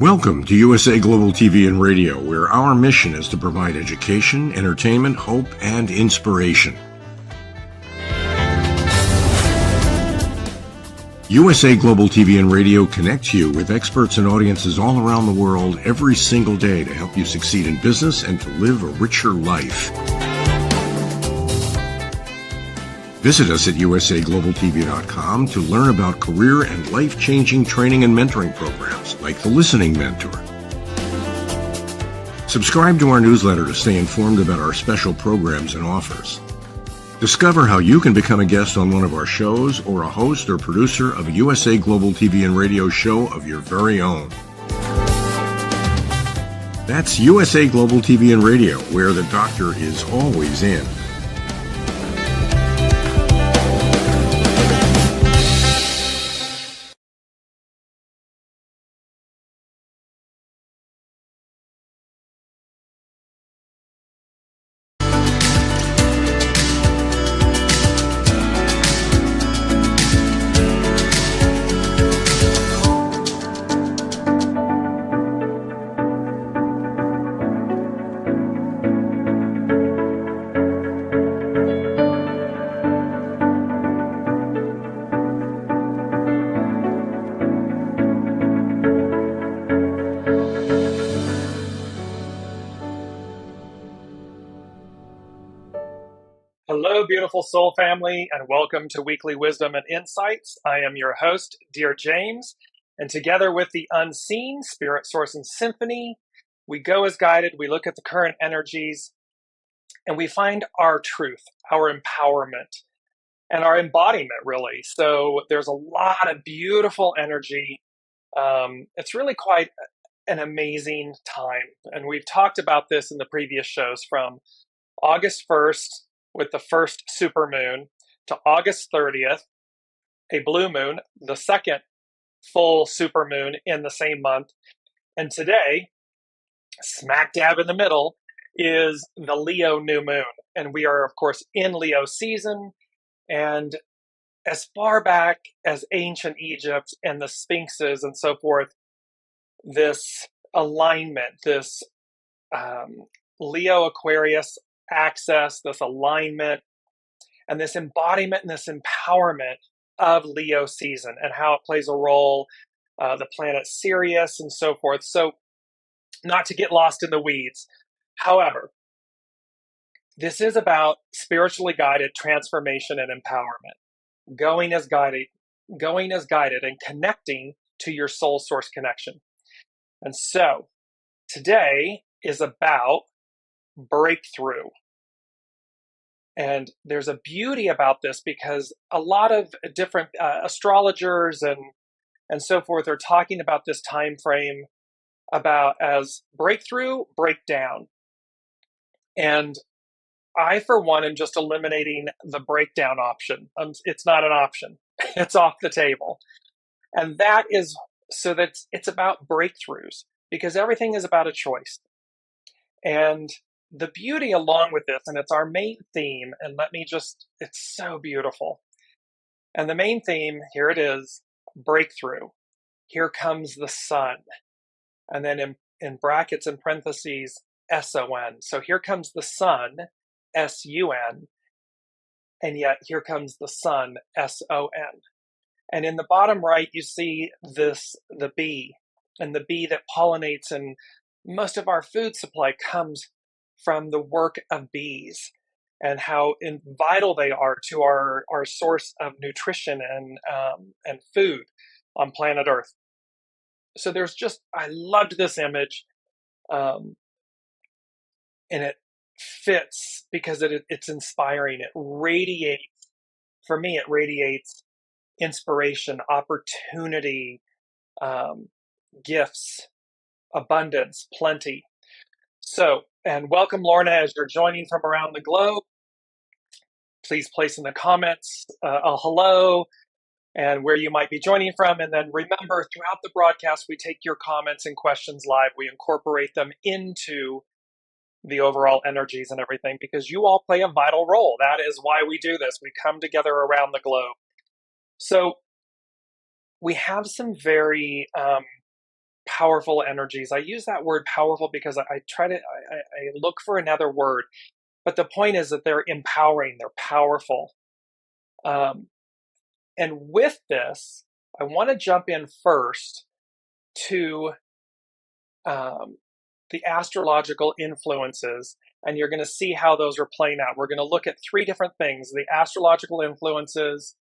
Welcome to USA Global TV and Radio, where our mission is to provide education, entertainment, hope, and inspiration. USA Global TV and Radio connects you with experts and audiences all around the world every single day to help you succeed in business and to live a richer life. Visit us at usaglobaltv.com to learn about career and life-changing training and mentoring programs like the Listening Mentor. Subscribe to our newsletter to stay informed about our special programs and offers. Discover how you can become a guest on one of our shows or a host or producer of a USA Global TV and Radio show of your very own. That's USA Global TV and Radio, where the doctor is always in. Hello, beautiful soul family, and welcome to Weekly Wisdom and Insights. I am your host, Dearjames, and together with the unseen Spirit, Source, and Symphony, we go as guided, we look at the current energies, and we find our truth, our empowerment, and our embodiment, really. So there's a lot of beautiful energy. It's really quite an amazing time, and we've talked about this in the previous shows from August 1st, with the first supermoon, to August 30th, a blue moon, the second full supermoon in the same month. And today, smack dab in the middle, is the Leo new moon. And we are, of course, in Leo season. And as far back as ancient Egypt and the Sphinxes and so forth, this alignment, this Leo Aquarius access, this alignment, and this embodiment and this empowerment of Leo season and how it plays a role, the planet Sirius and so forth. So not to get lost in the weeds. However, this is about spiritually guided transformation and empowerment, going as guided and connecting to your soul source connection. And so today is about breakthrough. And there's a beauty about this because a lot of different astrologers and so forth are talking about this time frame about as breakthrough, breakdown. And I, for one, am just eliminating the breakdown option. It's not an option. It's off the table. And that is so that it's about breakthroughs because everything is about a choice. And the beauty along with this, and it's our main theme, and it's so beautiful. And the main theme, here it is, breakthrough. Here comes the sun. And then in brackets and parentheses, S-O-N. So here comes the sun, S-U-N. And yet here comes the sun, S-O-N. And in the bottom right, you see the bee. And the bee that pollinates, and most of our food supply comes from the work of bees and how vital they are to our source of nutrition and food on planet Earth. So I loved this image, and it fits because it's inspiring. It radiates, for me, it radiates inspiration, opportunity, gifts, abundance, plenty. So, and welcome, Lorna, as you're joining from around the globe. Please place in the comments a hello and where you might be joining from. And then remember, throughout the broadcast, we take your comments and questions live. We incorporate them into the overall energies and everything because you all play a vital role. That is why we do this. We come together around the globe. So we have some very powerful energies. I use that word powerful because I look for another word, but the point is that they're empowering, they're powerful. And with this, I want to jump in first to the astrological influences, and you're going to see how those are playing out. We're going to look at three different things: the astrological influences,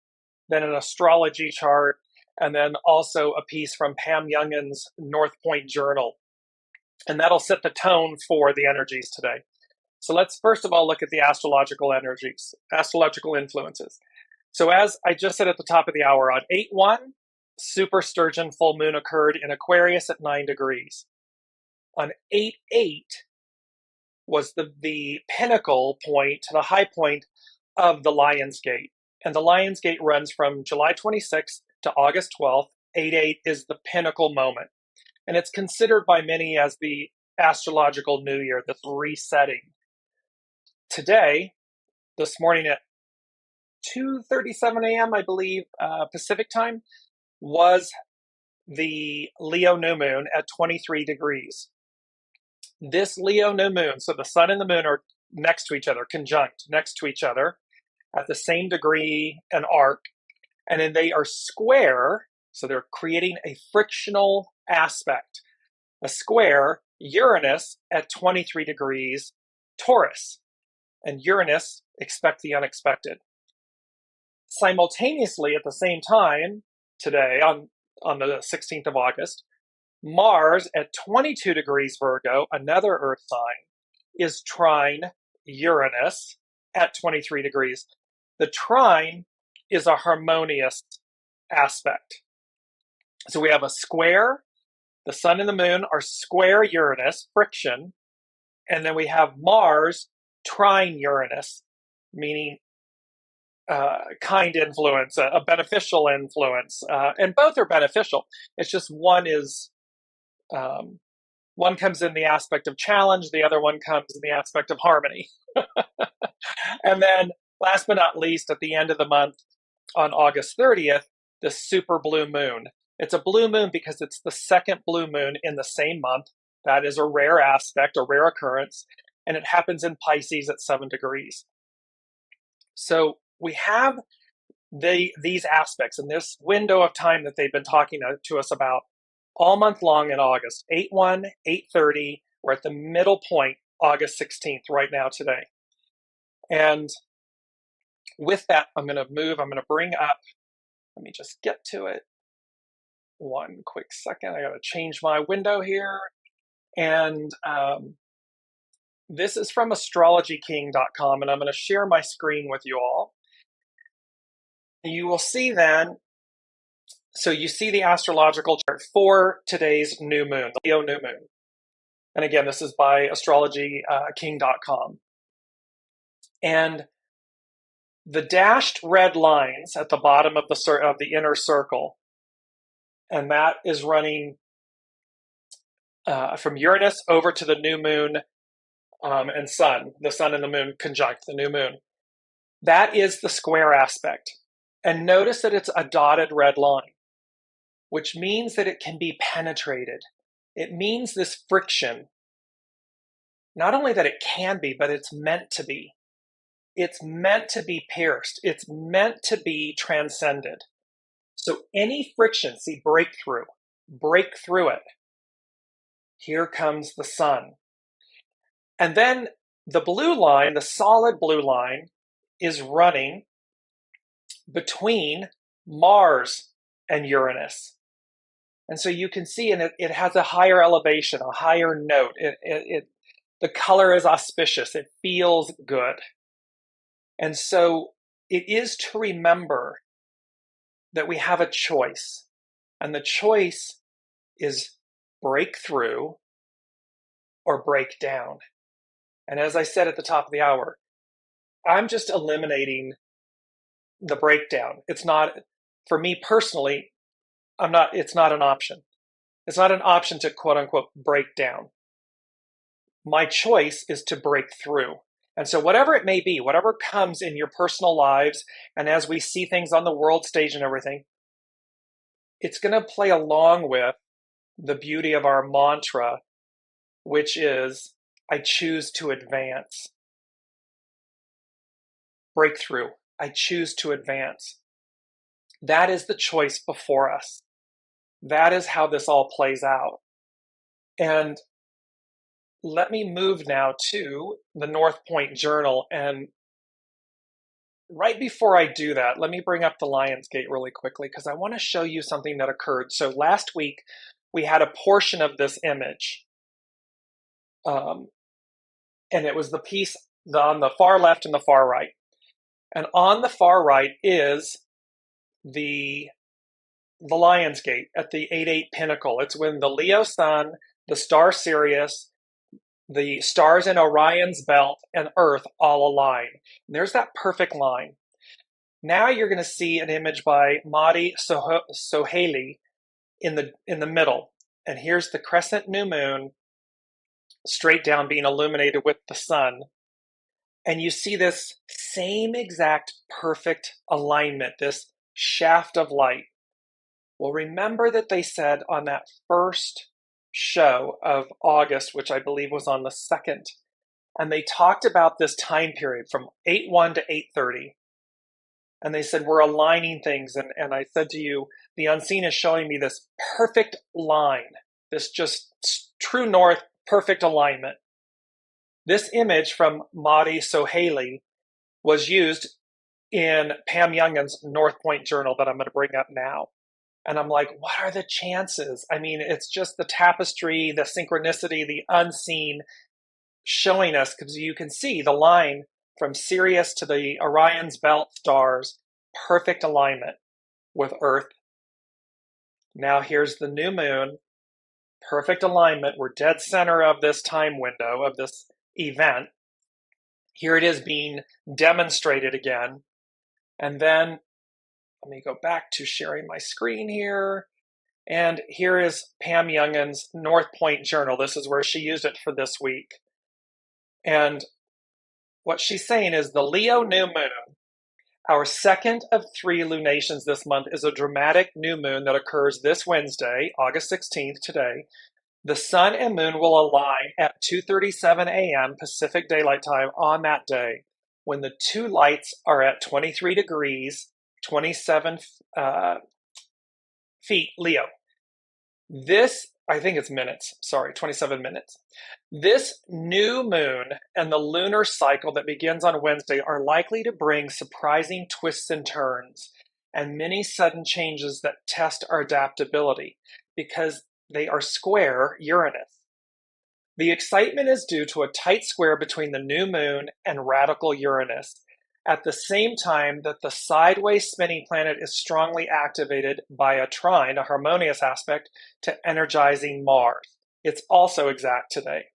then an astrology chart, and then also a piece from Pam Youngin's North Point Journal. And that'll set the tone for the energies today. So let's first of all look at the astrological energies, astrological influences. So as I just said at the top of the hour, on 8/1, super sturgeon full moon occurred in Aquarius at 9 degrees. On 8/8 was the pinnacle point, the high point of the Lion's Gate. And the Lion's Gate runs from July 26th to August 12th. 8/8 is the pinnacle moment. And it's considered by many as the astrological new year, the resetting. Today, this morning at 2:37 a.m., I believe, Pacific time, was the Leo new moon at 23 degrees. This Leo new moon, so the sun and the moon are next to each other, conjunct next to each other at the same degree and arc, and then they are square, so they're creating a frictional aspect. A square, Uranus at 23 degrees, Taurus, and Uranus, expect the unexpected. Simultaneously, at the same time, today, on the 16th of August, Mars at 22 degrees Virgo, another Earth sign, is trine Uranus at 23 degrees. The trine is a harmonious aspect. So we have a square, the sun and the moon are square Uranus, friction, and then we have Mars trine Uranus, meaning kind influence, a beneficial influence, and both are beneficial. It's just one comes in the aspect of challenge, the other one comes in the aspect of harmony. And then last but not least, at the end of the month, on August 30th, the super blue moon. It's a blue moon because it's the second blue moon in the same month. That is a rare aspect, a rare occurrence, and it happens in Pisces at 7 degrees. So we have these aspects in this window of time that they've been talking to us about all month long in August. 8/1, 8/30, we're at the middle point, August 16th, right now today. And with that, I'm going to bring up, let me just get to it. One quick second, I got to change my window here. And this is from astrologyking.com, and I'm going to share my screen with you all. You will see then, so you see the astrological chart for today's new moon, the Leo new moon. And again, this is by astrologyking.com. And the dashed red lines at the bottom of the inner circle, and that is running from Uranus over to the new moon and sun, the sun and the moon conjunct, the new moon. That is the square aspect. And notice that it's a dotted red line, which means that it can be penetrated. It means this friction, not only that it can be, but it's meant to be. It's meant to be pierced. It's meant to be transcended. So any friction, see, break through it. Here comes the sun. And then the blue line, the solid blue line, is running between Mars and Uranus. And so you can see, and it has a higher elevation, a higher note. The color is auspicious. It feels good. And so it is to remember that we have a choice. And the choice is break through or break down. And as I said at the top of the hour, I'm just eliminating the breakdown. It's not, for me personally, it's not an option. It's not an option to quote unquote break down. My choice is to break through. And so whatever it may be, whatever comes in your personal lives, and as we see things on the world stage and everything, it's going to play along with the beauty of our mantra, which is, I choose to advance. Breakthrough. I choose to advance. That is the choice before us. That is how this all plays out. And let me move now to the North Point Journal. And right before I do that, let me bring up the Lionsgate really quickly because I want to show you something that occurred. So last week, we had a portion of this image. And it was the piece on the far left and the far right. And on the far right is the Lionsgate at the 8-8 pinnacle. It's when the Leo sun, the star Sirius, the stars in Orion's belt, and Earth all align. And there's that perfect line. Now you're going to see an image by Mahdi Sohaili in the middle. And here's the crescent new moon straight down being illuminated with the sun. And you see this same exact perfect alignment, this shaft of light. Well, remember that they said on that first show of August, which I believe was on the 2nd, and they talked about this time period from 8:1 to 8:30. And they said, we're aligning things. And I said to you, the unseen is showing me this perfect line, this just true north, perfect alignment. This image from Mahdi Sohaili was used in Pam Youngin's North Point Journal that I'm going to bring up now. And I'm like, what are the chances? I mean, it's just the tapestry, the synchronicity, the unseen showing us, because you can see the line from Sirius to the Orion's belt stars, perfect alignment with Earth. Now here's the new moon, perfect alignment. We're dead center of this time window of this event. Here it is being demonstrated again. And then let me go back to sharing my screen here. And here is Pam Youngin's North Point Journal. This is where she used it for this week. And what she's saying is the Leo new moon, our second of 3 lunations this month, is a dramatic new moon that occurs this Wednesday, August 16th, today. The sun and moon will align at 2:37 a.m. Pacific Daylight Time on that day, when the two lights are at 23 degrees, 27 feet Leo. This, I think it's minutes, 27 minutes. This new moon and the lunar cycle that begins on Wednesday are likely to bring surprising twists and turns and many sudden changes that test our adaptability because they are square Uranus. The excitement is due to a tight square between the new moon and radical Uranus, at the same time that the sideways spinning planet is strongly activated by a trine, a harmonious aspect, to energizing Mars. It's also exact today.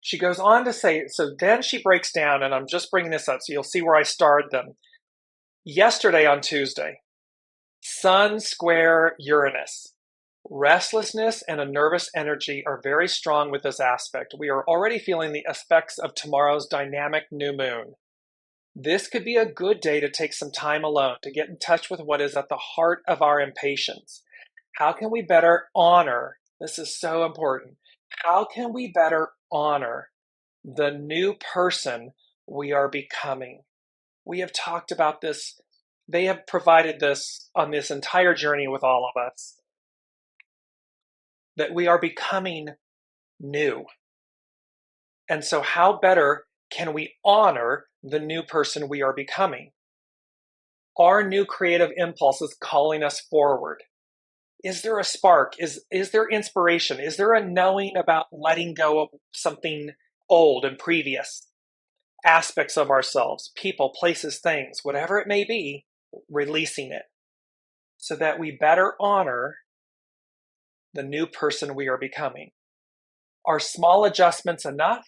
She goes on to say, so then she breaks down, and I'm just bringing this up so you'll see where I starred them. Yesterday on Tuesday, Sun square Uranus. Restlessness and a nervous energy are very strong with this aspect. We are already feeling the effects of tomorrow's dynamic new moon. This could be a good day to take some time alone, to get in touch with what is at the heart of our impatience. How can we better honor, this is so important, how can we better honor the new person we are becoming? We have talked about this. They have provided this on this entire journey with all of us, that we are becoming new. And so how better can we honor the new person we are becoming? Our new creative impulse is calling us forward. Is there a spark? Is there inspiration? Is there a knowing about letting go of something old and previous? Aspects of ourselves, people, places, things, whatever it may be, releasing it so that we better honor the new person we are becoming. Are small adjustments enough,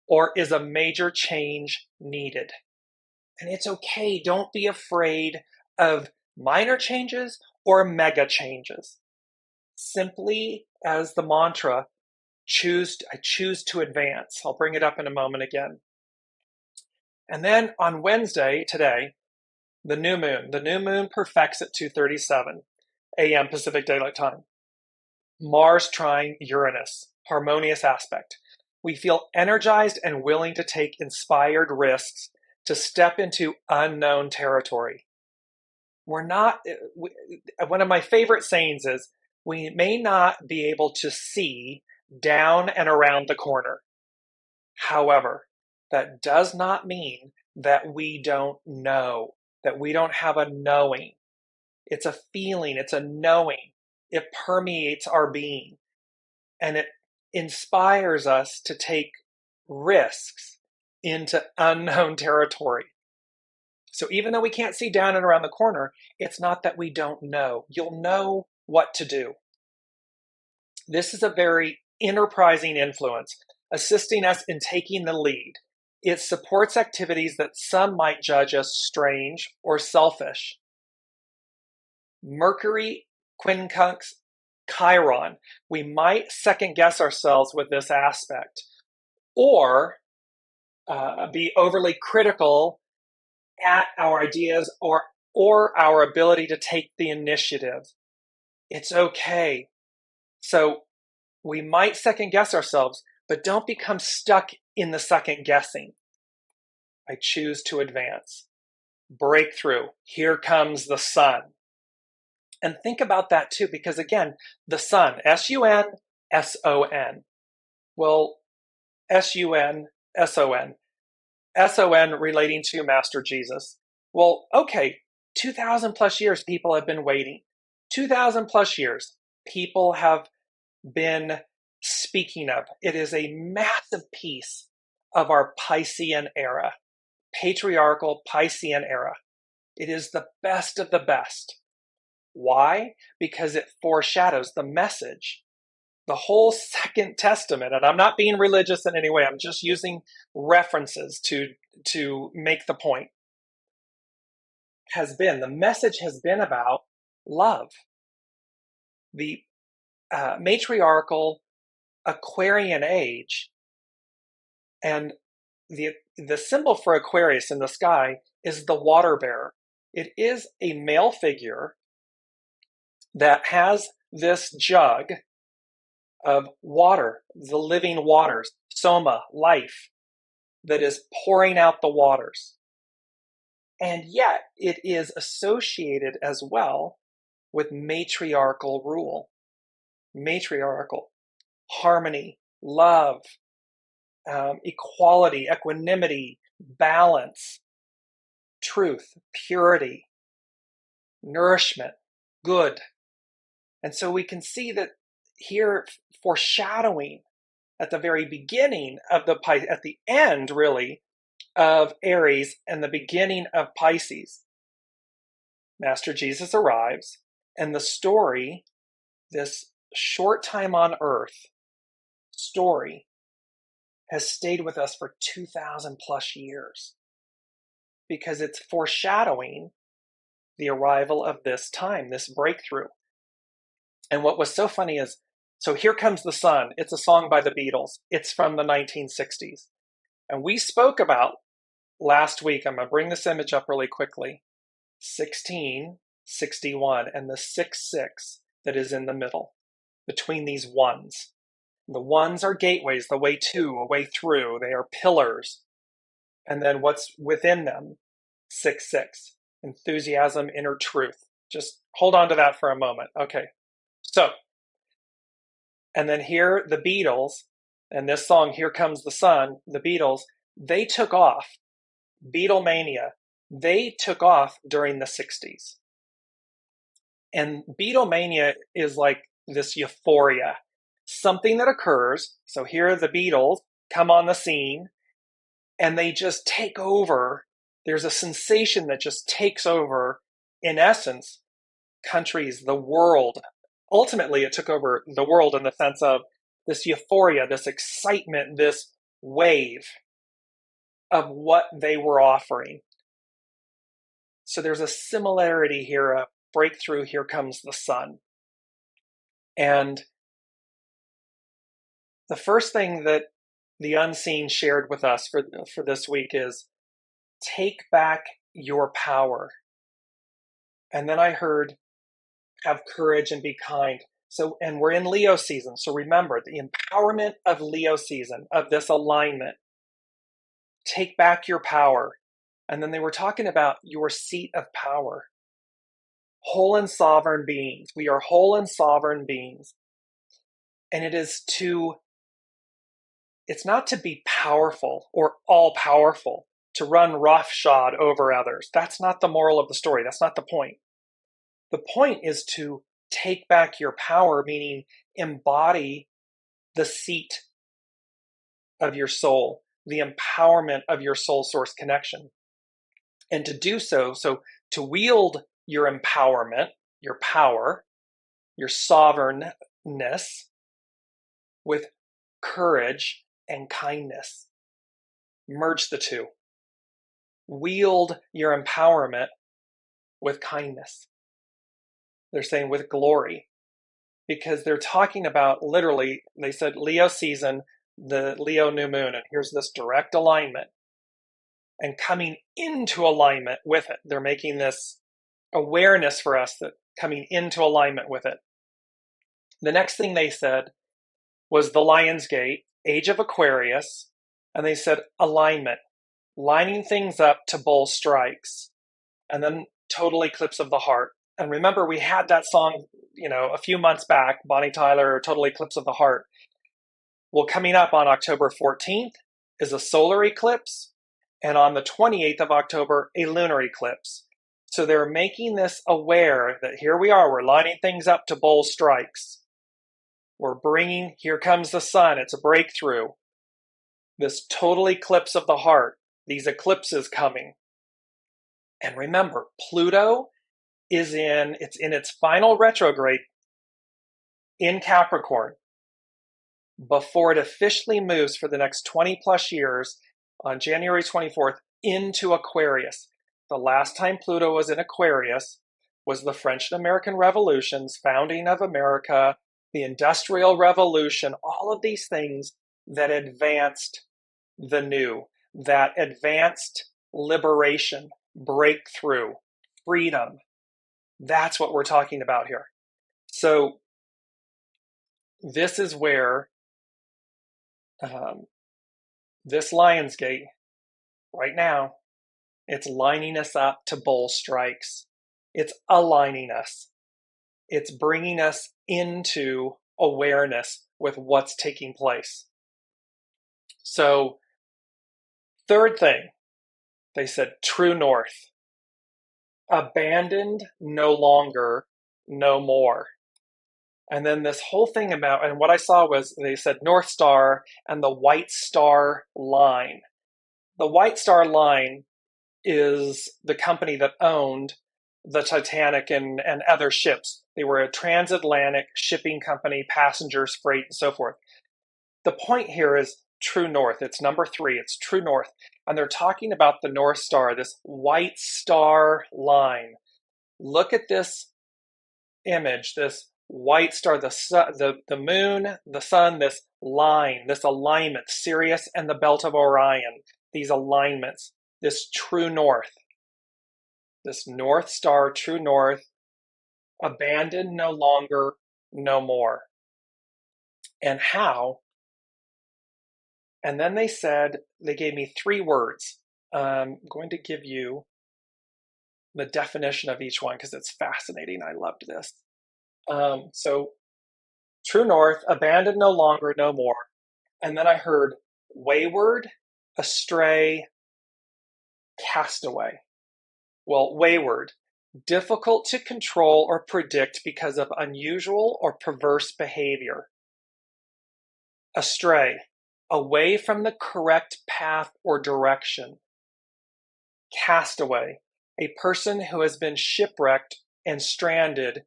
or is a major change needed? And it's okay. Don't be afraid of minor changes or mega changes. Simply as the mantra, I choose to advance. I'll bring it up in a moment again. And then on Wednesday, today, the new moon perfects at 2:37. a.m. Pacific Daylight Time. Mars trine Uranus, harmonious aspect. We feel energized and willing to take inspired risks to step into unknown territory. One of my favorite sayings is, we may not be able to see down and around the corner. However, that does not mean that we don't know, that we don't have a knowing. It's a feeling, it's a knowing. It permeates our being, and it inspires us to take risks into unknown territory. So even though we can't see down and around the corner, it's not that we don't know. You'll know what to do. This is a very enterprising influence, assisting us in taking the lead. It supports activities that some might judge as strange or selfish. Mercury quincunx Chiron. We might second guess ourselves with this aspect, or be overly critical at our ideas or our ability to take the initiative. It's okay. So we might second guess ourselves, but don't become stuck in the second guessing. I choose to advance. Breakthrough. Here comes the sun. And think about that too, because again, the sun, S-U-N-S-O-N. Well, S-U-N-S-O-N. S-O-N relating to Master Jesus. Well, okay, 2,000 plus years people have been waiting. 2,000 plus years people have been speaking of. It is a massive piece of our Piscean era, patriarchal Piscean era. It is the best of the best. Why? Because it foreshadows the message. The whole Second Testament, and I'm not being religious in any way, I'm just using references to make the point, the message has been about love. The matriarchal Aquarian age, and the symbol for Aquarius in the sky is the water bearer. It is a male figure that has this jug of water, the living waters, soma, life, that is pouring out the waters. And yet it is associated as well with matriarchal rule. Matriarchal, harmony, love, equality, equanimity, balance, truth, purity, nourishment, good. And so we can see that here, foreshadowing at the very beginning of at the end really of Aries and the beginning of Pisces, Master Jesus arrives, and the story, this short time on earth story, has stayed with us for 2,000 plus years, because it's foreshadowing the arrival of this time, this breakthrough. And what was so funny is, so Here Comes the Sun. It's a song by the Beatles. It's from the 1960s. And we spoke about last week, I'm going to bring this image up really quickly, 1661, and the 6-6 that is in the middle between these ones. The ones are gateways, the way to, a way through. They are pillars. And then what's within them? 6-6, enthusiasm, inner truth. Just hold on to that for a moment. Okay. So, and then here, the Beatles, and this song, Here Comes the Sun, the Beatles, they took off. Beatlemania, they took off during the 60s. And Beatlemania is like this euphoria, something that occurs. So here the Beatles come on the scene, and they just take over. There's a sensation that just takes over, in essence, countries, the world. Ultimately, it took over the world in the sense of this euphoria, this excitement, this wave of what they were offering. So there's a similarity here, a breakthrough, Here Comes the Sun. And the first thing that the unseen shared with us for this week is, take back your power. And then I heard, have courage and be kind. So, and we're in Leo season. So remember the empowerment of Leo season, of this alignment. Take back your power. And then they were talking about your seat of power. Whole and sovereign beings. We are whole and sovereign beings. And it's not to be powerful or all powerful, to run roughshod over others. That's not the moral of the story. That's not the point. The point is to take back your power, meaning embody the seat of your soul, the empowerment of your soul source connection. And to do so to wield your empowerment, your power, your sovereignness with courage and kindness. Merge the two. Wield your empowerment with kindness. They're saying with glory, because they're talking about, literally, they said Leo season, the Leo new moon, and here's this direct alignment. And coming into alignment with it, they're making this awareness for us that coming into alignment with it. The next thing they said was the Lion's Gate, age of Aquarius, and they said alignment, lining things up to bull strikes, and then total eclipse of the heart. And remember, we had that song, a few months back, Bonnie Tyler, Total Eclipse of the Heart. Well, coming up on October 14th is a solar eclipse, and on the 28th of October, a lunar eclipse. So they're making this aware that here we are, we're lining things up to bull strikes. We're bringing, here comes the sun, it's a breakthrough. This total eclipse of the heart, these eclipses coming. And remember, Pluto is in its final retrograde in Capricorn before it officially moves for the next 20 plus years on January 24th into Aquarius. The last time Pluto was in Aquarius was the French and American Revolutions, founding of America, the Industrial Revolution, all of these things that advanced the new, that advanced liberation, breakthrough, freedom. That's what we're talking about here. So this is where this Lion's Gate, right now, it's lining us up to bull strikes. It's aligning us. It's bringing us into awareness with what's taking place. So, third thing, they said true north. Abandoned, no longer, no more. And then this whole thing about, and what I saw was they said North Star and the White Star Line. The White Star Line is the company that owned the Titanic and other ships. They were a transatlantic shipping company, passengers, freight, and so forth. The point here is true north. It's number 3. It's true north. And they're talking about the North Star, this White Star Line. Look at this image, this white star, the moon, the sun, this line, this alignment, Sirius and the belt of Orion, these alignments, this true north, this North Star, true north, abandoned, no longer, no more. And how? And then they said, they gave me 3 words. I'm going to give you the definition of each one because it's fascinating. I loved this. So true north, abandoned, no longer, no more. And then I heard wayward, astray, castaway. Well, wayward, difficult to control or predict because of unusual or perverse behavior. Astray, away from the correct path or direction. Castaway, a person who has been shipwrecked and stranded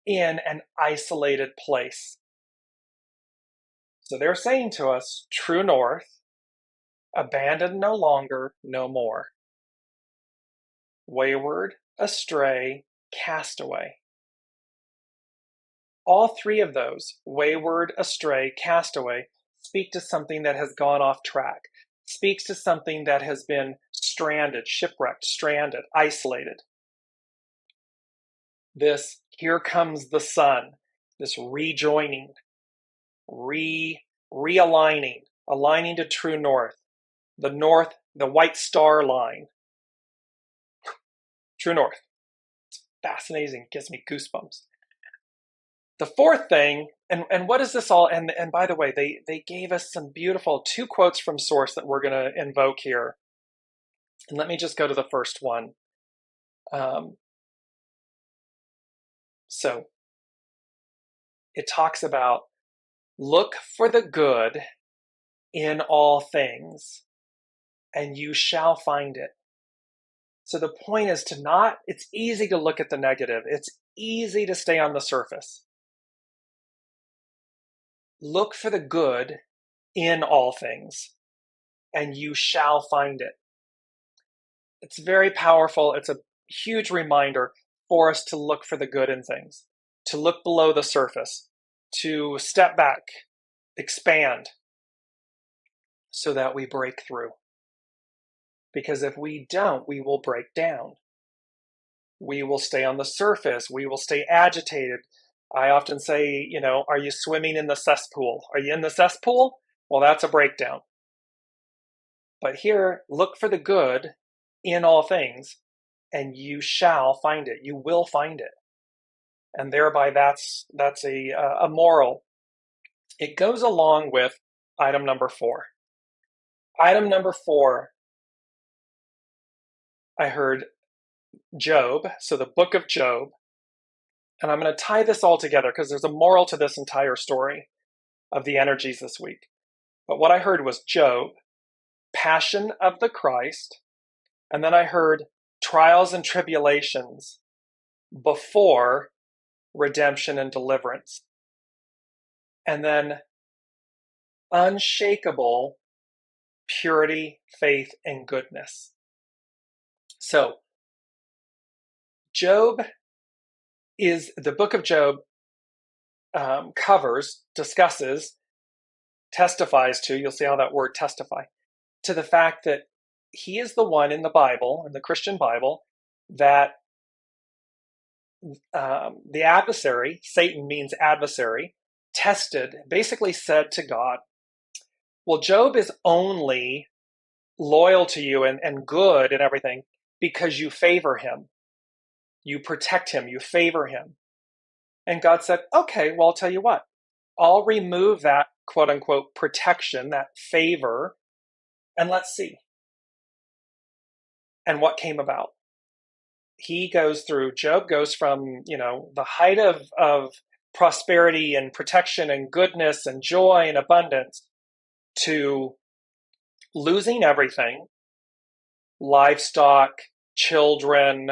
in an isolated place. So they're saying to us, true north, abandoned, no longer, no more. Wayward, astray, castaway. All 3 of those, wayward, astray, castaway, speak to something that has gone off track, speaks to something that has been stranded, shipwrecked, stranded, isolated. This Here comes the sun, this rejoining, realigning, aligning to true north, the white star line, true north. It's fascinating, gives me goosebumps. The fourth thing, and what is this all? And by the way, they gave us some beautiful 2 quotes from source that we're going to invoke here. And let me just go to the first one. So it talks about look for the good in all things, and you shall find it. So the point is it's easy to look at the negative. It's easy to stay on the surface. Look for the good in all things, and you shall find it. It's very powerful. It's a huge reminder for us to look for the good in things, to look below the surface, to step back, expand, so that we break through. Because if we don't, we will break down. We will stay on the surface. We will stay agitated. I often say, are you swimming in the cesspool? Are you in the cesspool? Well, that's a breakdown. But here, look for the good in all things, and you shall find it. You will find it. And thereby, that's a moral. It goes along with item number 4. Item number 4, I heard Job, so the book of Job, and I'm going to tie this all together because there's a moral to this entire story of the energies this week. But what I heard was Job, passion of the Christ, and then I heard trials and tribulations before redemption and deliverance, and then unshakable purity, faith, and goodness. So the book of Job discusses, testifies to, you'll see how that word testify, to the fact that he is the one in the Bible, in the Christian Bible, that the adversary, Satan means adversary, tested, basically said to God, well, Job is only loyal to you and good and everything because you favor him. You protect him, you favor him. And God said, okay, well, I'll tell you what, I'll remove that quote unquote protection, that favor, and let's see. And what came about? Job goes from, the height of prosperity and protection and goodness and joy and abundance to losing everything, livestock, children,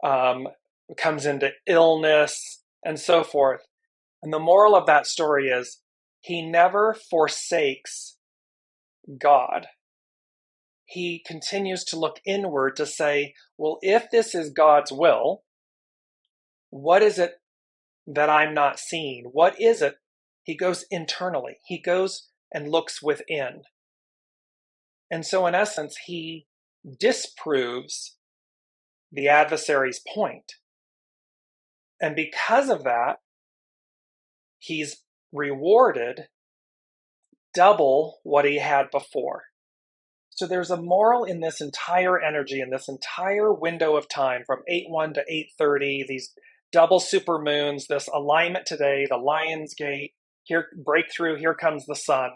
comes into illness and so forth. And the moral of that story is he never forsakes God. He continues to look inward to say, well, if this is God's will, what is it that I'm not seeing? What is it? He goes internally. He goes and looks within. And so in essence, he disproves the adversary's point. And because of that, he's rewarded double what he had before. So there's a moral in this entire energy, in this entire window of time from 8:1 to 8:30, these double supermoons, this alignment today, the Lion's Gate, here breakthrough, here comes the sun,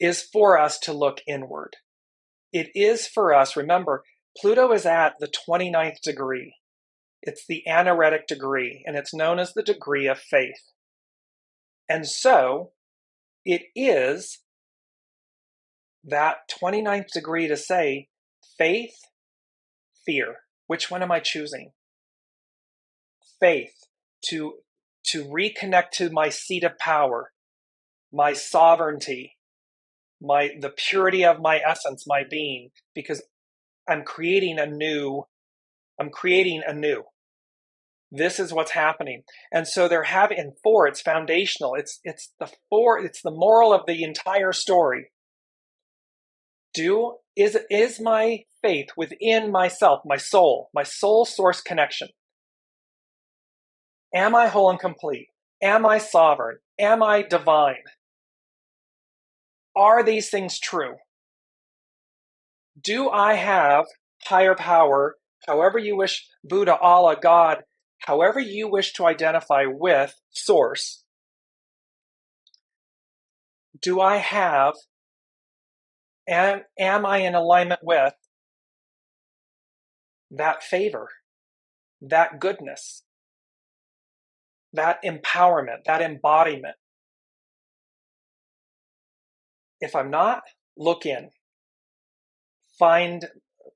is for us to look inward. It is for us, remember, Pluto is at the 29th degree. It's the anaretic degree, and it's known as the degree of faith. And so it is that 29th degree to say, faith, fear. Which one am I choosing? Faith, to reconnect to my seat of power, my sovereignty, the purity of my essence, my being, because I'm creating anew. This is what's happening. And so and 4, it's foundational. It's the moral of the entire story. Is my faith within myself, my soul source connection? Am I whole and complete? Am I sovereign? Am I divine? Are these things true? Do I have higher power, however you wish, Buddha, Allah, God, however you wish to identify with source? Do I have, and am I in alignment with that favor, that goodness, that empowerment, that embodiment? If I'm not, look in. Find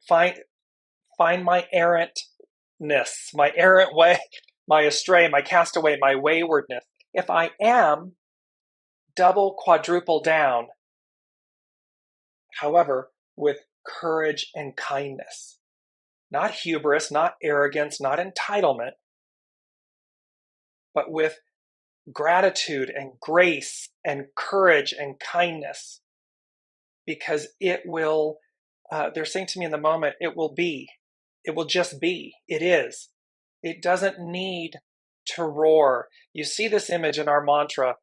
find my errantness, my errant way, my astray, my castaway, my waywardness. If I am, double, quadruple down, however, with courage and kindness. Not hubris, not arrogance, not entitlement, but with gratitude and grace and courage and kindness. Because it will, they're saying to me in the moment, it will be. It will just be. It is. It doesn't need to roar. You see this image in our mantra,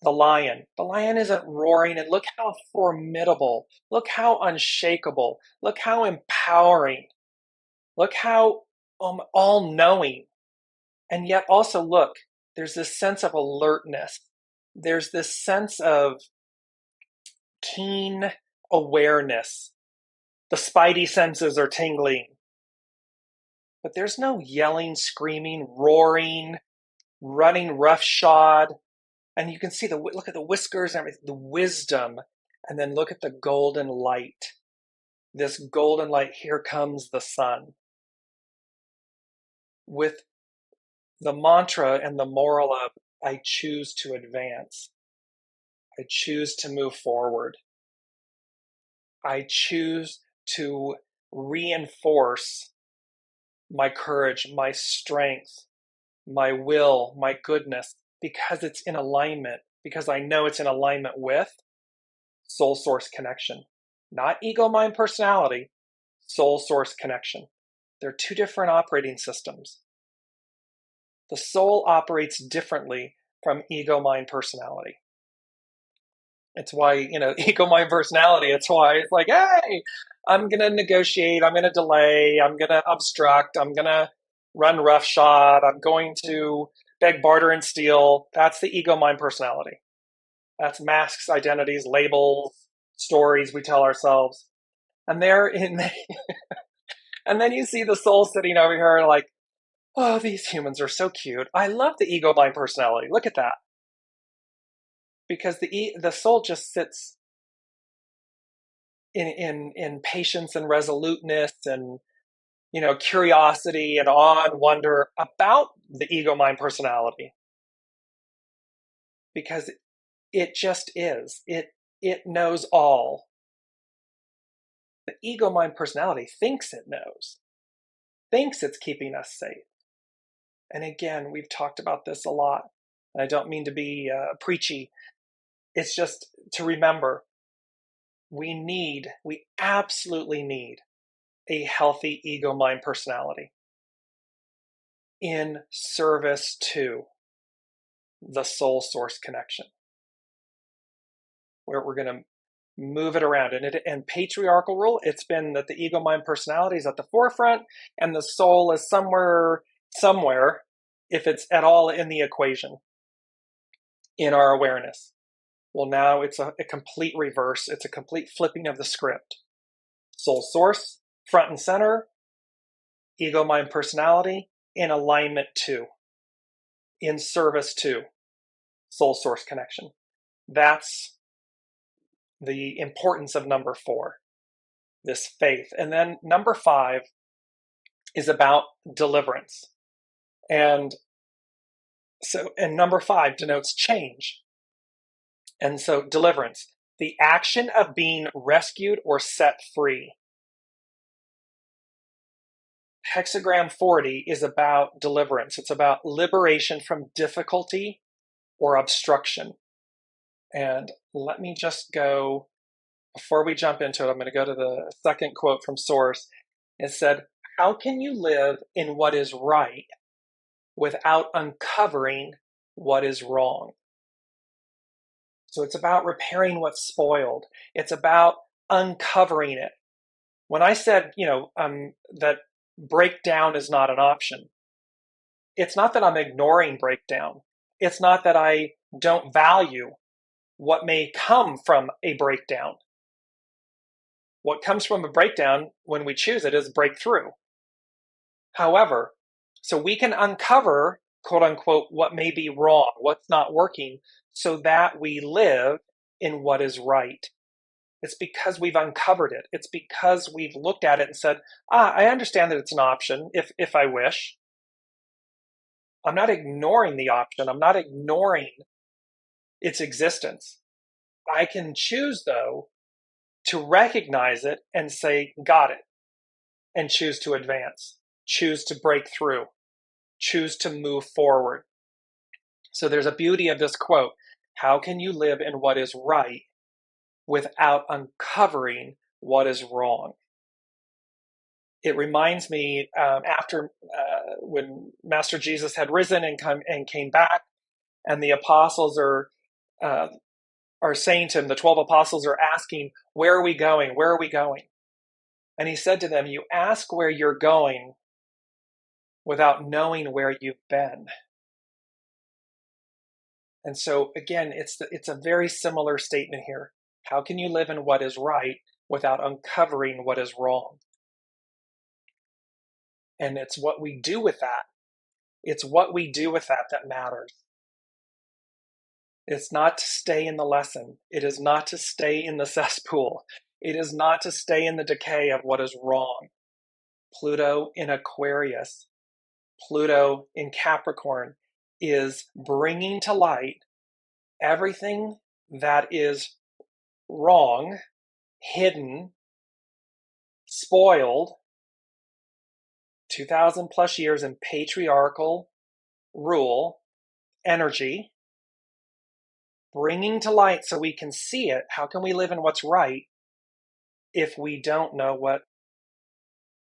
the lion. The lion isn't roaring, and look how formidable. Look how unshakable. Look how empowering. Look how all-knowing. And yet also look, there's this sense of alertness. There's this sense of keen awareness. The spidey senses are tingling. But there's no yelling, screaming, roaring, running roughshod. And you can see look at the whiskers and everything, the wisdom. And then look at the golden light. This golden light, here comes the sun. With the mantra and the moral of, I choose to advance. I choose to move forward. I choose to reinforce my courage, my strength, my will, my goodness, because it's in alignment, because I know it's in alignment with soul source connection. Not ego, mind, personality, soul source connection. They're two different operating systems. The soul operates differently from ego, mind, personality. It's why, ego, mind, personality, it's why it's like, hey, I'm going to negotiate, I'm going to delay, I'm going to obstruct, I'm going to run roughshod, I'm going to beg, barter, and steal. That's the ego, mind, personality. That's masks, identities, labels, stories we tell ourselves. And and then you see the soul sitting over here like, oh, these humans are so cute. I love the ego, mind, personality. Look at that. Because the soul just sits in patience and resoluteness and curiosity and awe and wonder about the ego, mind, personality. Because it just is. It knows all. The ego, mind, personality thinks it knows. Thinks it's keeping us safe. And again, we've talked about this a lot. And I don't mean to be preachy. It's just to remember, we absolutely need a healthy ego, mind, personality in service to the soul source connection. Where we're going to move it around. And patriarchal rule, it's been that the ego, mind, personality is at the forefront and the soul is somewhere, if it's at all in the equation, in our awareness. Well, now it's a complete reverse. It's a complete flipping of the script. Soul source, front and center, ego, mind, personality, in alignment to, in service to soul source connection. That's the importance of number 4, this faith. And then number 5 is about deliverance. And number 5 denotes change. And so deliverance, the action of being rescued or set free. Hexagram 40 is about deliverance. It's about liberation from difficulty or obstruction. And let me just go, before we jump into it, I'm going to go to the second quote from Source. It said, how can you live in what is right without uncovering what is wrong. So it's about repairing what's spoiled. It's about uncovering it. When I said, that breakdown is not an option, it's not that I'm ignoring breakdown. It's not that I don't value what may come from a breakdown. What comes from a breakdown, when we choose it, is breakthrough. However, so we can uncover, quote unquote, what may be wrong, what's not working, so that we live in what is right. It's because we've uncovered it. It's because we've looked at it and said, I understand that it's an option if I wish. I'm not ignoring the option. I'm not ignoring its existence. I can choose, though, to recognize it and say, got it, and choose to advance, choose to break through, choose to move forward. So there's a beauty of this quote. How can you live in what is right without uncovering what is wrong? It reminds me after when Master Jesus had risen and came back, and the apostles are saying to him, the 12 apostles are asking, where are we going? Where are we going? And he said to them, you ask where you're going without knowing where you've been. And so again, it's a very similar statement here. How can you live in what is right without uncovering what is wrong? And it's what we do with that. It's what we do with that matters. It's not to stay in the lesson. It is not to stay in the cesspool. It is not to stay in the decay of what is wrong. Pluto in Aquarius, Pluto in Capricorn is bringing to light everything that is wrong, hidden, spoiled, 2,000 plus years in patriarchal rule, energy, bringing to light so we can see it. How can we live in what's right if we don't know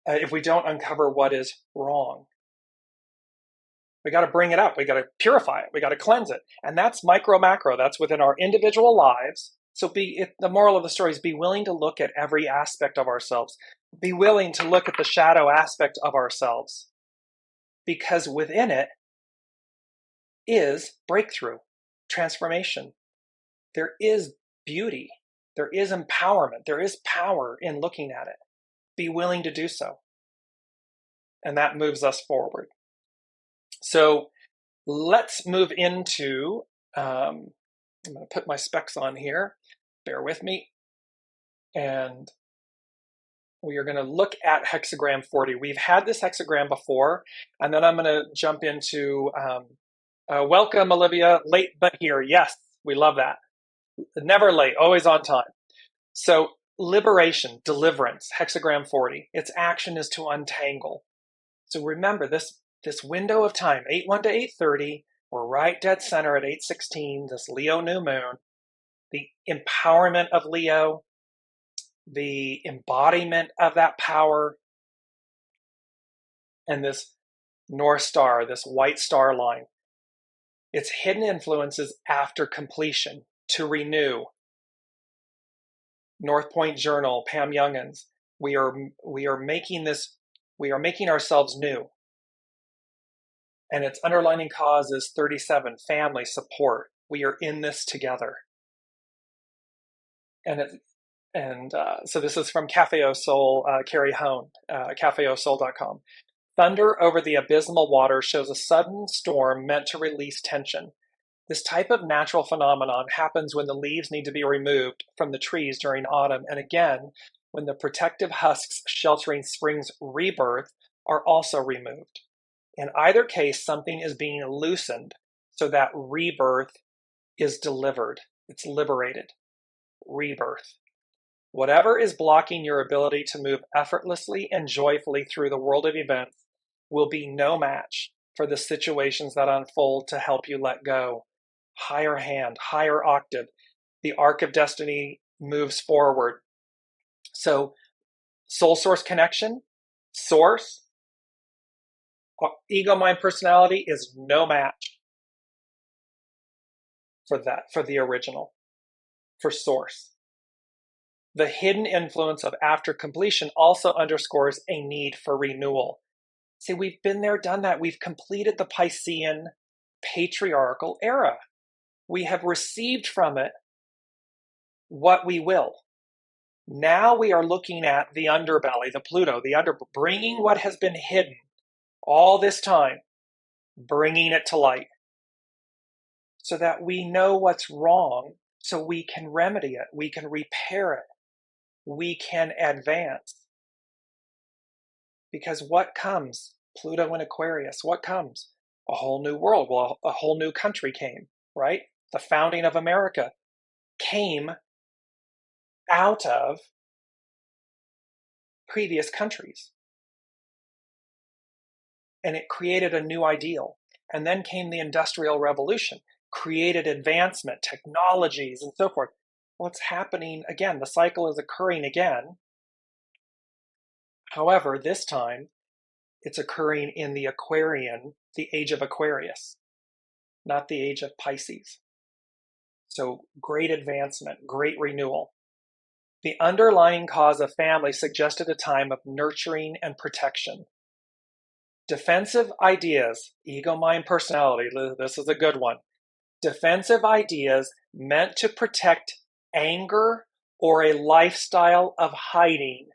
if we don't uncover what is wrong? We got to bring it up. We got to purify it. We got to cleanse it. And that's micro, macro. That's within our individual lives. So the moral of the story is be willing to look at every aspect of ourselves. Be willing to look at the shadow aspect of ourselves. Because within it is breakthrough, transformation. There is beauty. There is empowerment. There is power in looking at it. Be willing to do so. And that moves us forward. So let's move into, I'm going to put my specs on here. Bear with me. And we are going to look at hexagram 40. We've had this hexagram before, and then I'm going to jump into, welcome, Olivia, late but here. Yes, we love that. Never late, always on time. So liberation, deliverance, hexagram 40. Its action is to untangle. So remember this window of time, 8:1 to 8:30, we're right dead center at 8:16, this Leo new moon, the empowerment of Leo, the embodiment of that power, and this North Star, this white star line. Its hidden influences after completion, to renew. North Point Journal, Pam Youngins, we are making ourselves new. And its underlining cause is 37, family support. We are in this together. So this is from Cafe Au Sol, Carrie Hone, cafeausol.com. Thunder over the abysmal water shows a sudden storm meant to release tension. This type of natural phenomenon happens when the leaves need to be removed from the trees during autumn, and again, when the protective husks sheltering spring's rebirth are also removed. In either case, something is being loosened so that rebirth is delivered. It's liberated. Rebirth. Whatever is blocking your ability to move effortlessly and joyfully through the world of events will be no match for the situations that unfold to help you let go. Higher hand, higher octave. The arc of destiny moves forward. So, soul source connection, source, Ego, mind, personality is no match for that, for the original, for source. The hidden influence of after completion also underscores a need for renewal. See, we've been there, done that. We've completed the Piscean patriarchal era. We have received from it what we will. Now we are looking at the underbelly, the Pluto, bringing what has been hidden all this time, bringing it to light so that we know what's wrong, so we can remedy it, we can repair it, we can advance. Because what comes? Pluto in Aquarius, what comes? A whole new world. Well, a whole new country came, right? The founding of America came out of previous countries. And it created a new ideal. And then came the Industrial Revolution, created advancement, technologies, and so forth. What's happening again? The cycle is occurring again. However, this time, it's occurring in the Aquarian, the age of Aquarius, not the age of Pisces. So great advancement, great renewal. The underlying cause of family suggested a time of nurturing and protection. Defensive ideas, ego, mind, personality, this is a good one. Defensive ideas meant to protect anger or a lifestyle of hiding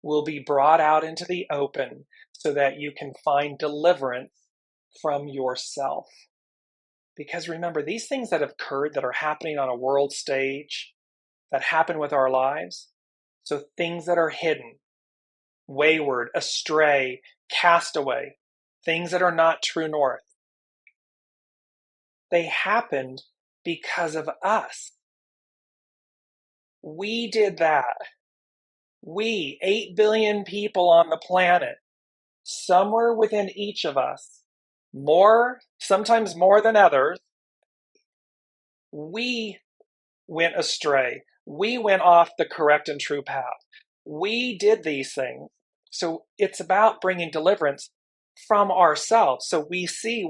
will be brought out into the open so that you can find deliverance from yourself. Because remember, these things that have occurred, that are happening on a world stage, that happen with our lives, so things that are hidden, wayward, astray, castaway, things that are not true north, they happened because of us. We did that. We, 8 billion people on the planet, somewhere within each of us, sometimes more than others, we went astray. We went off the correct and true path. We did these things. So it's about bringing deliverance from ourselves. So we see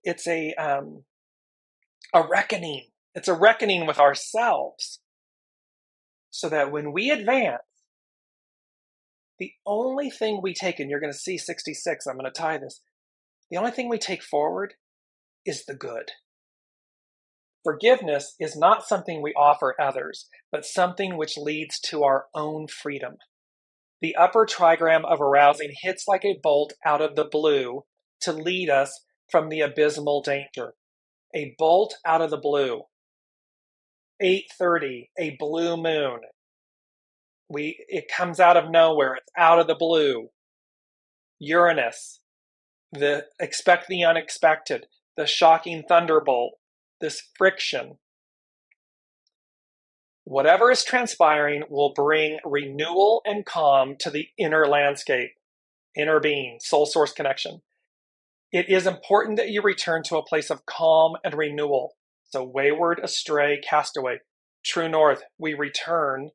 it's a reckoning. It's a reckoning with ourselves. So that when we advance, the only thing we take, and you're going to see 66, I'm going to tie this, the only thing we take forward is the good. Forgiveness is not something we offer others, but something which leads to our own freedom. The upper trigram of arousing hits like a bolt out of the blue to lead us from the abysmal danger. A bolt out of the blue. 8:30, a blue moon. It comes out of nowhere. It's out of the blue. Uranus, expect the unexpected, the shocking thunderbolt, this friction. Whatever is transpiring will bring renewal and calm to the inner landscape, inner being, soul source connection. It is important that you return to a place of calm and renewal. So wayward, astray, castaway. True north, we return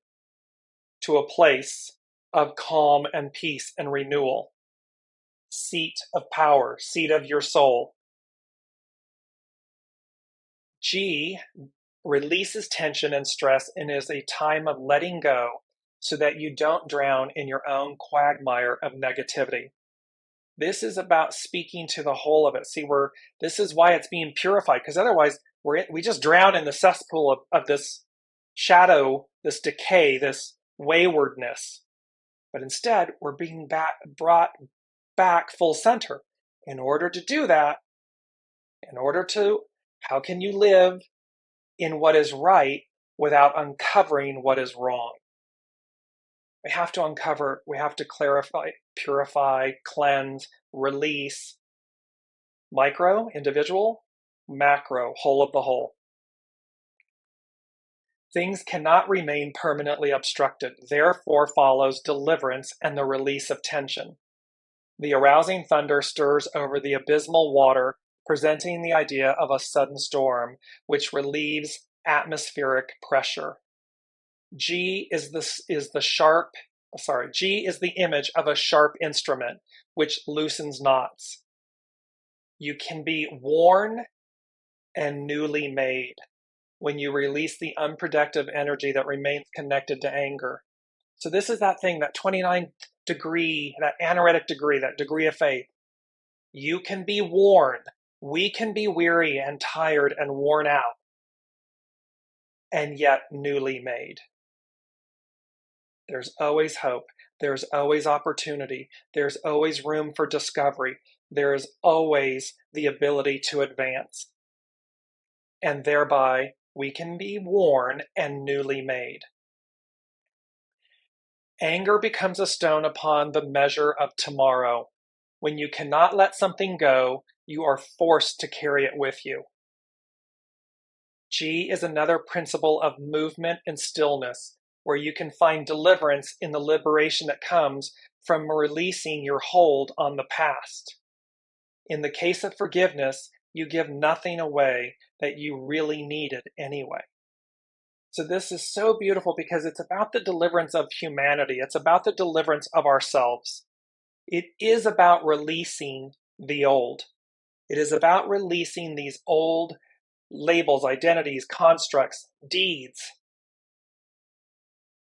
to a place of calm and peace and renewal. Seat of power, seat of your soul. G releases tension and stress and is a time of letting go so that you don't drown in your own quagmire of negativity. This is about speaking to the whole of it. See, this is why it's being purified, because otherwise we just drown in the cesspool of this shadow, this decay, this waywardness. But instead, we're being brought back full center. In order to do that, how can you live in what is right without uncovering what is wrong? We have to uncover, we have to clarify, purify, cleanse, release. Micro, individual, macro, whole of the whole. Things cannot remain permanently obstructed. Therefore follows deliverance and the release of tension. The arousing thunder stirs over the abysmal water, presenting the idea of a sudden storm, which relieves atmospheric pressure. G is the sharp G is the image of a sharp instrument which loosens knots. You can be worn and newly made when you release the unproductive energy that remains connected to anger. So this is that thing, that 29th degree, that anaretic degree, that degree of faith. You can be worn. We can be weary and tired and worn out, and yet newly made. There's always hope. There's always opportunity. There's always room for discovery. There is always the ability to advance. And thereby, we can be worn and newly made. Anger becomes a stone upon the measure of tomorrow. When you cannot let something go, you are forced to carry it with you. G is another principle of movement and stillness, where you can find deliverance in the liberation that comes from releasing your hold on the past. In the case of forgiveness, you give nothing away that you really needed anyway. So this is so beautiful because it's about the deliverance of humanity. It's about the deliverance of ourselves. It is about releasing the old. It is about releasing these old labels, identities, constructs, deeds.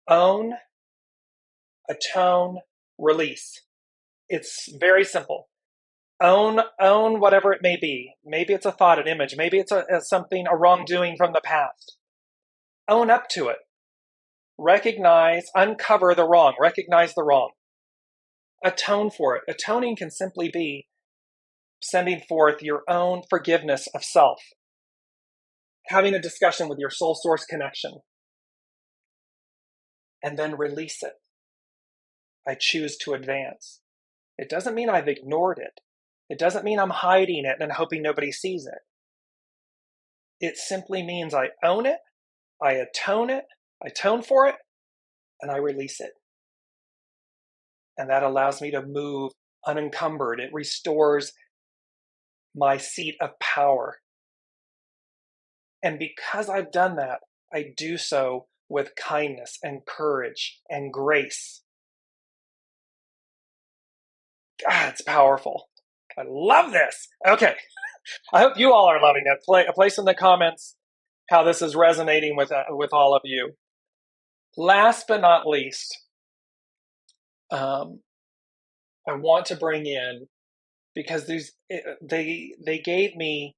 Own, atone, release. It's very simple. Own whatever it may be. Maybe it's a thought, an image. Maybe it's a wrongdoing from the past. Own up to it. Recognize, uncover the wrong. Recognize the wrong. Atone for it. Atoning can simply be sending forth your own forgiveness of self. Having a discussion with your soul source connection. And then release it. I choose to advance. It doesn't mean I've ignored it. It doesn't mean I'm hiding it and hoping nobody sees it. It simply means I own it, I atone for it, and I release it. And that allows me to move unencumbered. It restores my seat of power. And because I've done that, I do so with kindness and courage and grace. God, it's powerful. I love this. Okay. I hope you all are loving it. Place in the comments how this is resonating with all of you. Last but not least, I want to bring in, because they gave me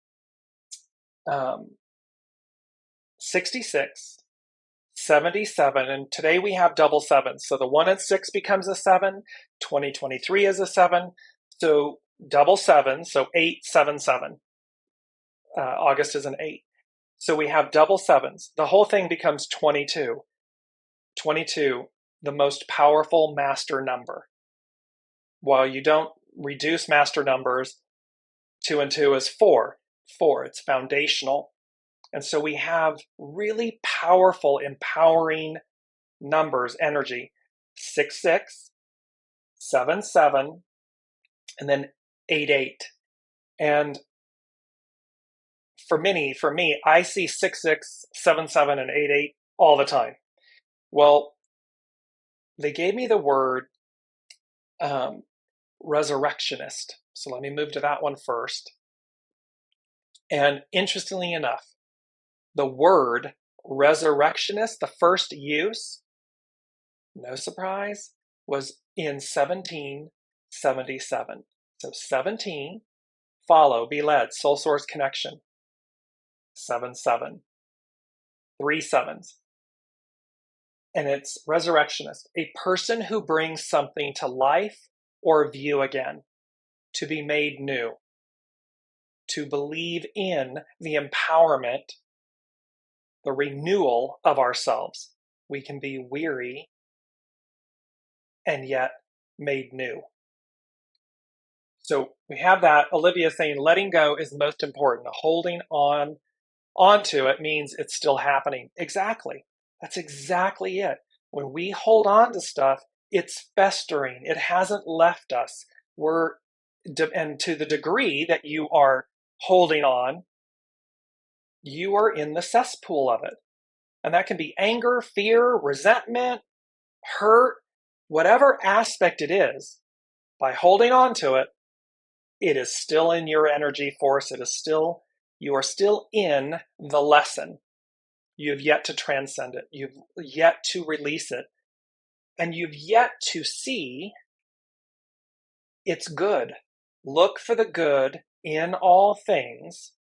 66, 77, and today we have double sevens. So the 1 and 6 becomes a 7, 2023 is a 7, so double 7, so 877. August is an 8. So we have double 7s. The whole thing becomes 22. 22, the most powerful master number. While you don't reduce master numbers, 2 and 2 is 4. 4, it's foundational. And so we have really powerful, empowering numbers, energy. 6, 6, 7, 7, and then 8, 8. And for me, I see 6, 6, 7, 7, and 8, 8 all the time. Well, they gave me the word resurrectionist. So let me move to that one first. And interestingly enough, the word resurrectionist, the first use, no surprise, was in 1777. So 17, follow, be led, soul source connection. 7, 7. 3 sevens. And it's resurrectionist, a person who brings something to life or view again, to be made new, to believe in the empowerment, the renewal of ourselves. We can be weary and yet made new. So we have that. Olivia saying letting go is most important. Holding onto it means it's still happening. Exactly. That's exactly it. When we hold on to stuff, it's festering. It hasn't left us. And to the degree that you are holding on, you are in the cesspool of it. And that can be anger, fear, resentment, hurt. whatever aspect it is, by holding on to it, it is still in your energy force. You are still in the lesson. You've yet to transcend it. You've yet to release it. And you've yet to see it's good. Look for the good in all things,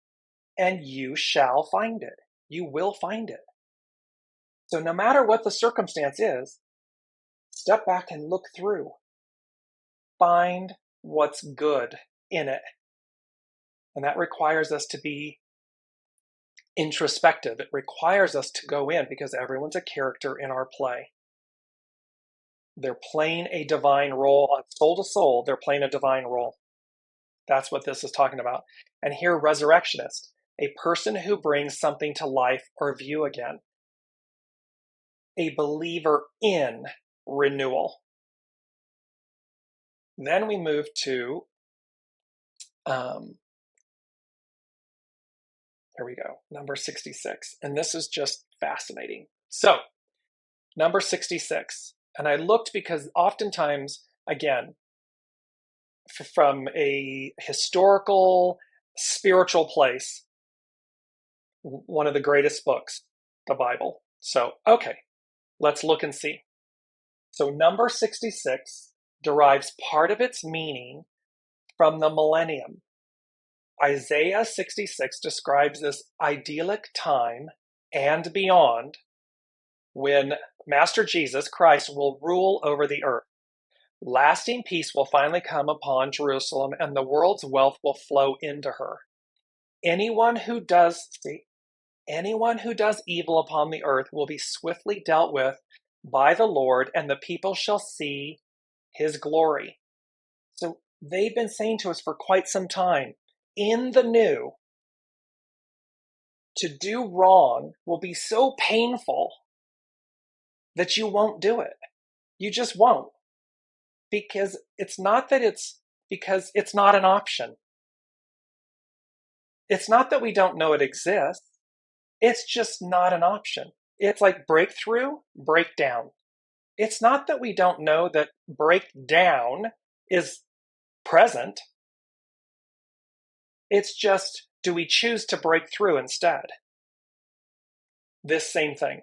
and you shall find it. You will find it. So no matter what the circumstance is, step back and look through. Find what's good in it. And that requires us to be introspective. It requires us to go in because everyone's a character in our play. They're playing a divine role on soul to soul. They're playing a divine role. That's what this is talking about. And here, resurrectionist, a person who brings something to life or view again. A believer in renewal. Then we move to, here we go, number 66. And this is just fascinating. So, number 66. And I looked because oftentimes, again, from a historical, spiritual place, one of the greatest books, the Bible. So, okay, let's look and see. So number 66 derives part of its meaning from the millennium. Isaiah 66 describes this idyllic time and beyond when Master Jesus Christ will rule over the earth. Lasting peace will finally come upon Jerusalem, and the world's wealth will flow into her. Anyone who does evil upon the earth will be swiftly dealt with by the Lord, and the people shall see his glory. So they've been saying to us for quite some time, in the new, to do wrong will be so painful that you won't do it. You just won't. Because it's not an option. It's not that we don't know it exists. It's just not an option. It's like breakthrough, breakdown. It's not that we don't know that breakdown is present. It's just, do we choose to break through instead? This same thing.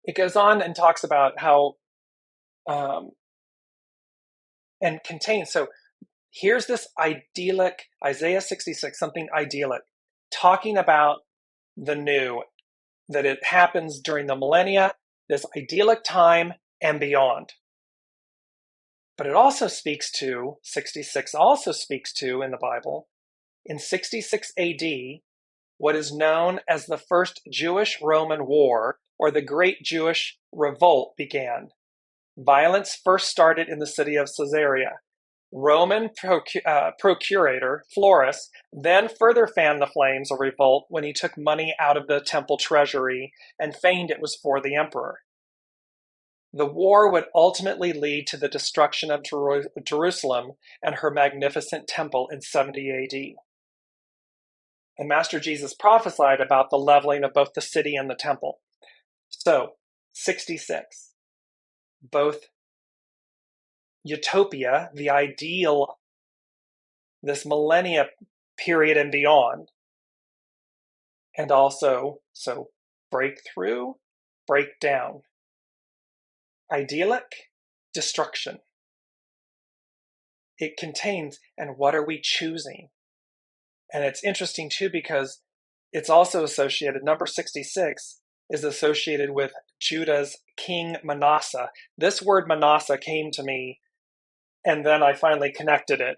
It goes on and talks about how, and contains, so here's this idyllic, Isaiah 66, something idyllic, talking about the new, that it happens during the millennia, this idyllic time and beyond. But it also speaks to, 66 also speaks to in the Bible, in 66 AD, what is known as the First Jewish-Roman War, or the Great Jewish Revolt, began. Violence first started in the city of Caesarea. Roman procurator Florus then further fanned the flames of revolt when he took money out of the temple treasury and feigned it was for the emperor. The war would ultimately lead to the destruction of Jerusalem and her magnificent temple in 70 AD. And Master Jesus prophesied about the leveling of both the city and the temple. So, 66. Both utopia, the ideal, this millennia period and beyond, and also, so breakthrough, breakdown. Idyllic, destruction. It contains, and what are we choosing? And it's interesting too because it's also associated, number 66 is associated with Judah's king Manasseh. This word Manasseh came to me, and then I finally connected it.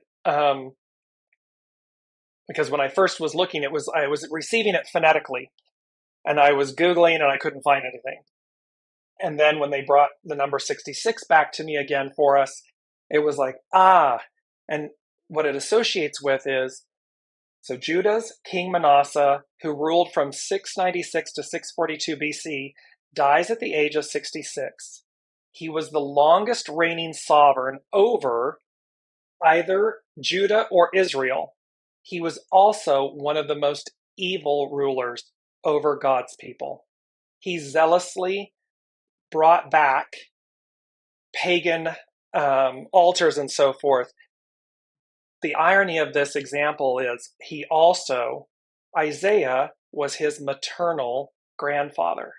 Because when I first was looking, I was receiving it phonetically, and I was Googling and I couldn't find anything. And then when they brought the number 66 back to me again for us, it was like, and what it associates with is, so Judah's king Manasseh, who ruled from 696 to 642 BC, dies at the age of 66. He was the longest reigning sovereign over either Judah or Israel. He was also one of the most evil rulers over God's people. He zealously brought back pagan altars and so forth. The irony of this example is Isaiah was his maternal grandfather,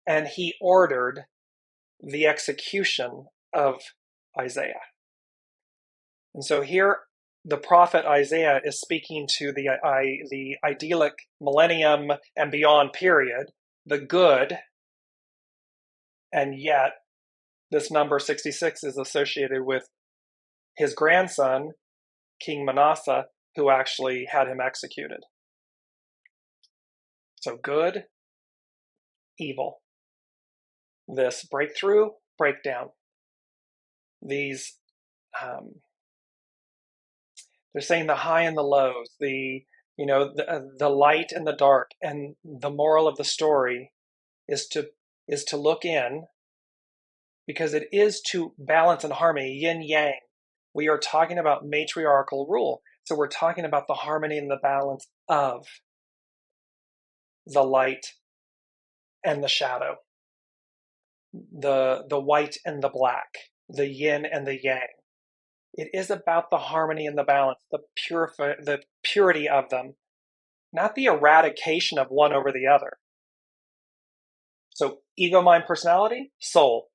and he ordered the execution of Isaiah. And so here the prophet Isaiah is speaking to the idyllic millennium and beyond period, the good, and yet this number 66 is associated with his grandson, King Manasseh, who actually had him executed. So good, evil. This breakthrough, breakdown. These, they're saying the high and the lows, the light and the dark, and the moral of the story is to look in, because it is to balance and harmony, yin yang. We are talking about matriarchal rule, so we're talking about the harmony and the balance of the light and the shadow, the white and the black, the yin and the yang. It is about the harmony and the balance, the purity of them, not the eradication of one over the other. So ego, mind, personality, soul.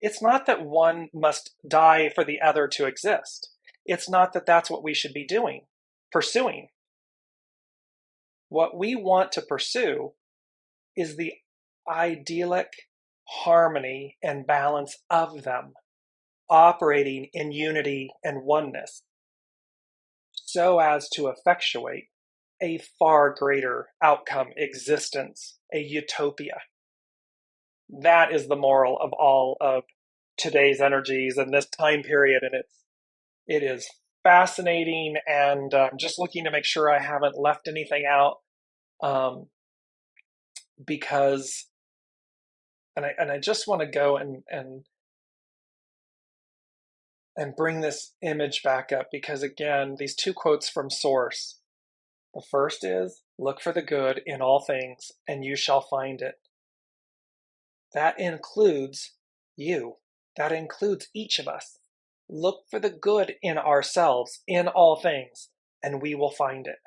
It's not that one must die for the other to exist. It's not that that's what we should be doing, pursuing. What we want to pursue is the idyllic harmony and balance of them, operating in unity and oneness, so as to effectuate a far greater outcome, existence, a utopia. That is the moral of all of today's energies and this time period, and it is fascinating, and I'm just looking to make sure I haven't left anything out, because I just want to go and bring this image back up, because again, these two quotes from Source. The first is, look for the good in all things and you shall find it. That includes you. That includes each of us. Look for the good in ourselves, in all things, and we will find it.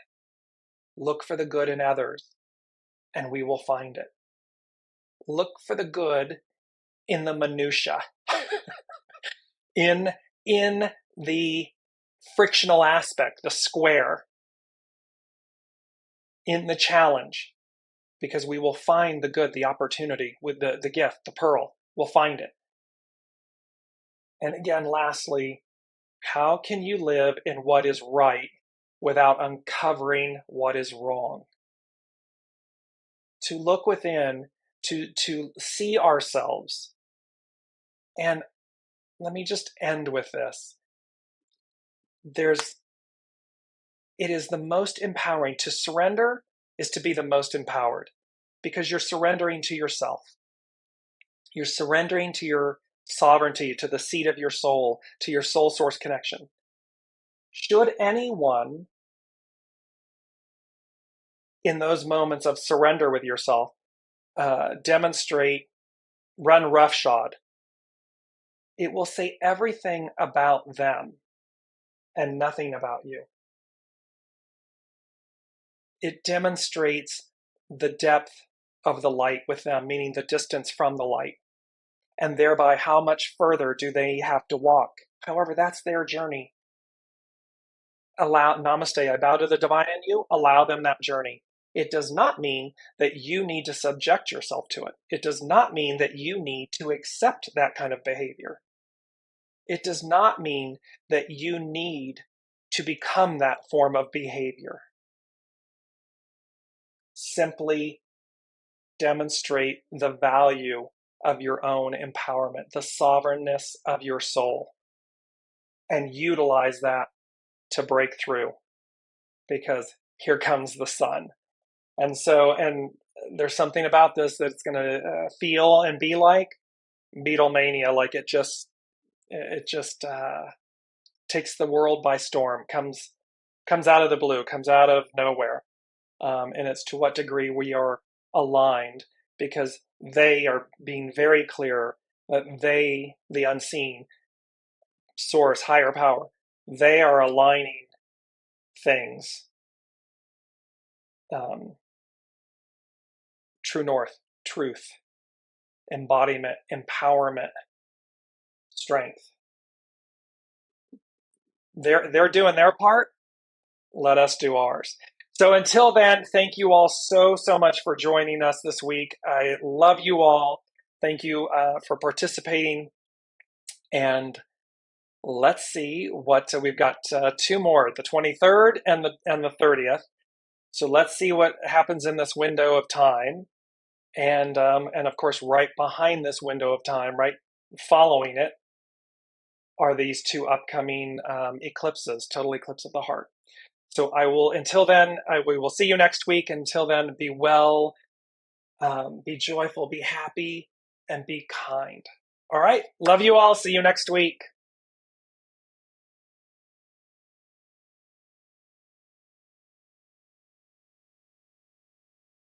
Look for the good in others, and we will find it. Look for the good in the minutia, in the frictional aspect, the square, in the challenge, because we will find the good, the opportunity with the gift, the pearl. We'll find it. And again, lastly, how can you live in what is right without uncovering what is wrong? To look within, to see ourselves. And let me just end with this. It is the most empowering. To surrender is to be the most empowered, because you're surrendering to yourself. You're surrendering to your sovereignty, to the seat of your soul, to your soul source connection. Should anyone in those moments of surrender with yourself demonstrate, run roughshod, it will say everything about them and nothing about you. It demonstrates the depth of the light with them, meaning the distance from the light, and thereby how much further do they have to walk. However, that's their journey. Namaste, I bow to the divine in you, allow them that journey. It does not mean that you need to subject yourself to it. It does not mean that you need to accept that kind of behavior. It does not mean that you need to become that form of behavior. Simply demonstrate the value of your own empowerment, the sovereignness of your soul, and utilize that to break through, because here comes the sun. And there's something about this that's going to feel and be like Beatlemania, like it just takes the world by storm, comes out of the blue, comes out of nowhere. And it's to what degree we are aligned, because they are being very clear They, the unseen, source, higher power, they are aligning things. True north, truth, embodiment, empowerment, strength. They're doing their part. Let us do ours. So until then, thank you all so much for joining us this week. I love you all. Thank you for participating. And let's see what we've got. Two more, the 23rd and the 30th. So let's see what happens in this window of time. And of course, right behind this window of time, right following it, are these two upcoming eclipses, total eclipse of the heart. So until then, we will see you next week. Until then, be well, be joyful, be happy, and be kind. All right. Love you all. See you next week.